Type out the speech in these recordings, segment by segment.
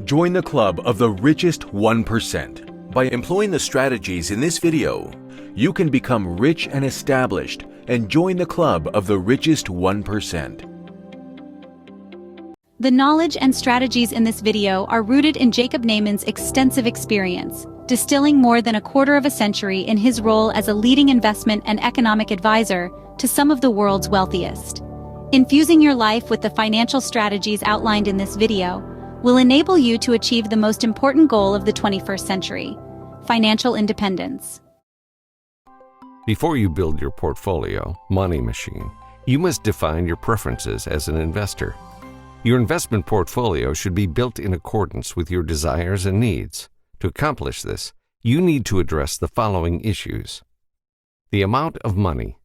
Join the club of the richest 1%. By employing the strategies in this video, you can become rich and established and join the club of the richest 1%. The knowledge and strategies in this video are rooted in Jacob Nayman's extensive experience, distilling more than a quarter of a century in his role as a leading investment and economic advisor to some of the world's wealthiest. Infusing your life with the financial strategies outlined in this video will enable you to achieve the most important goal of the 21st century: financial independence. Before you build your portfolio money machine, you must define your preferences as an investor. Your investment portfolio should be built in accordance with your desires and needs. To accomplish this, you need to address the following issues. The amount of money.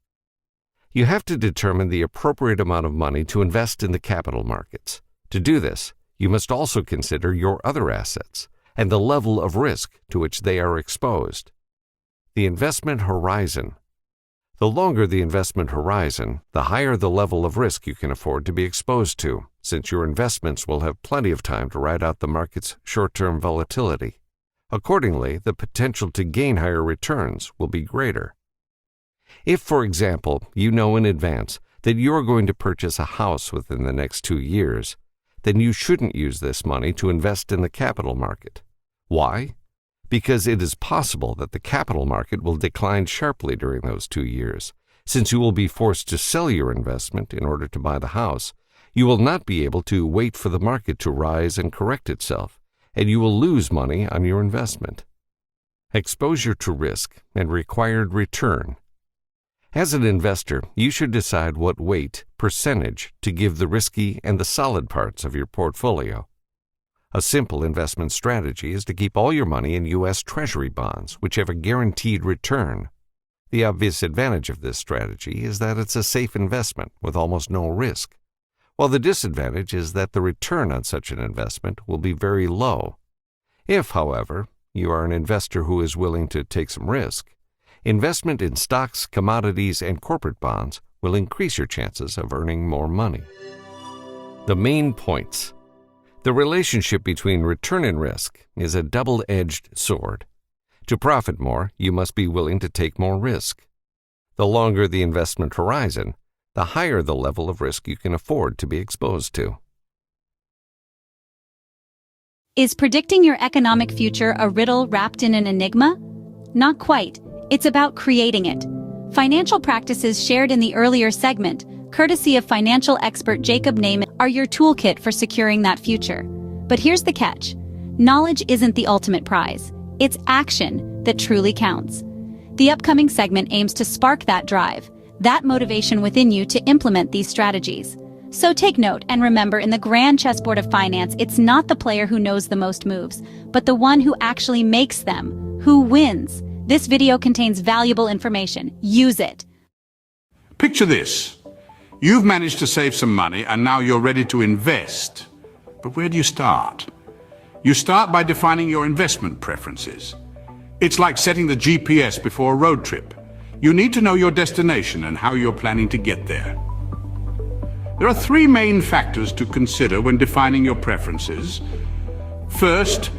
You have to determine the appropriate amount of money to invest in the capital markets. To do this, you must also consider your other assets and the level of risk to which they are exposed. The investment horizon. The longer the investment horizon, the higher the level of risk you can afford to be exposed to, since your investments will have plenty of time to ride out the market's short-term volatility. Accordingly, the potential to gain higher returns will be greater. If, for example, you know in advance that you are going to purchase a house within the next 2 years, then you shouldn't use this money to invest in the capital market. Why? Because it is possible that the capital market will decline sharply during those 2 years. Since you will be forced to sell your investment in order to buy the house, you will not be able to wait for the market to rise and correct itself, and you will lose money on your investment. Exposure to risk and required return. As an investor, you should decide what weight, percentage, to give the risky and the solid parts of your portfolio. A simple investment strategy is to keep all your money in U.S. Treasury bonds, which have a guaranteed return. The obvious advantage of this strategy is that it's a safe investment with almost no risk, while the disadvantage is that the return on such an investment will be very low. If, however, you are an investor who is willing to take some risk, investment in stocks, commodities, and corporate bonds will increase your chances of earning more money. The main points. The relationship between return and risk is a double-edged sword. To profit more, you must be willing to take more risk. The longer the investment horizon, the higher the level of risk you can afford to be exposed to. Is predicting your economic future a riddle wrapped in an enigma? Not quite. It's about creating it. Financial practices shared in the earlier segment, courtesy of financial expert Jacob Nayman, are your toolkit for securing that future. But here's the catch. Knowledge isn't the ultimate prize. It's action that truly counts. The upcoming segment aims to spark that drive, that motivation within you to implement these strategies. So take note and remember, in the grand chessboard of finance, it's not the player who knows the most moves, but the one who actually makes them, who wins. This video contains valuable information. Use it. Picture this. You've managed to save some money and now you're ready to invest. But where do you start? You start by defining your investment preferences. It's like setting the GPS before a road trip. You need to know your destination and how you're planning to get there. There are 3 main factors to consider when defining your preferences. First,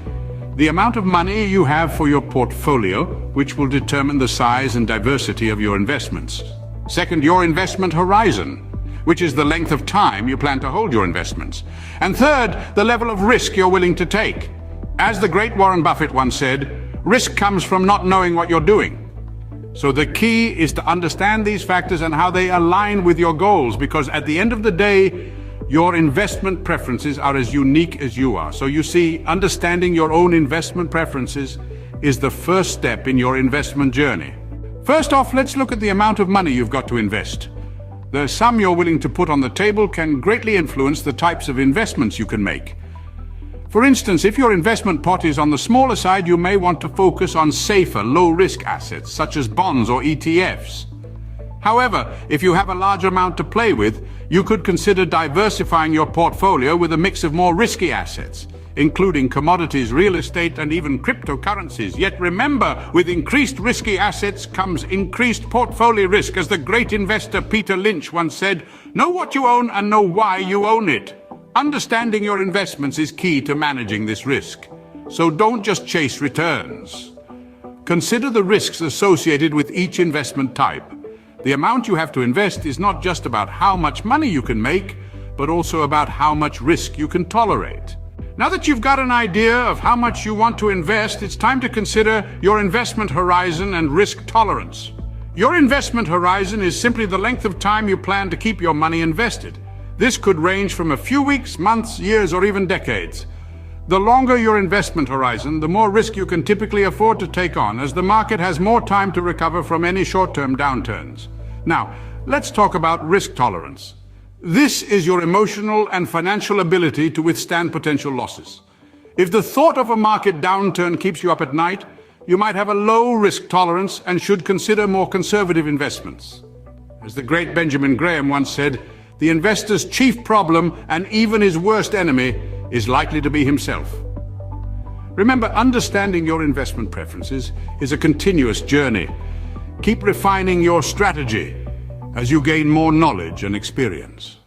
the amount of money you have for your portfolio, which will determine the size and diversity of your investments. Second, your investment horizon, which is the length of time you plan to hold your investments. And third, the level of risk you're willing to take. As the great Warren Buffett once said, risk comes from not knowing what you're doing. So the key is to understand these factors and how they align with your goals, because at the end of the day, your investment preferences are as unique as you are. So you see, understanding your own investment preferences is the first step in your investment journey. First off, let's look at the amount of money you've got to invest. The sum you're willing to put on the table can greatly influence the types of investments you can make. For instance, if your investment pot is on the smaller side, you may want to focus on safer, low-risk assets, such as bonds or ETFs. However, if you have a large amount to play with, you could consider diversifying your portfolio with a mix of more risky assets, including commodities, real estate, and even cryptocurrencies. Yet remember, with increased risky assets comes increased portfolio risk. As the great investor Peter Lynch once said, know what you own and know why you own it. Understanding your investments is key to managing this risk. So don't just chase returns. Consider the risks associated with each investment type. The amount you have to invest is not just about how much money you can make, but also about how much risk you can tolerate. Now that you've got an idea of how much you want to invest, it's time to consider your investment horizon and risk tolerance. Your investment horizon is simply the length of time you plan to keep your money invested. This could range from a few weeks, months, years, or even decades. The longer your investment horizon, the more risk you can typically afford to take on, as the market has more time to recover from any short-term downturns. Now, let's talk about risk tolerance. This is your emotional and financial ability to withstand potential losses. If the thought of a market downturn keeps you up at night, you might have a low risk tolerance and should consider more conservative investments. As the great Benjamin Graham once said, the investor's chief problem, and even his worst enemy, is likely to be himself. Remember, understanding your investment preferences is a continuous journey. Keep refining your strategy as you gain more knowledge and experience.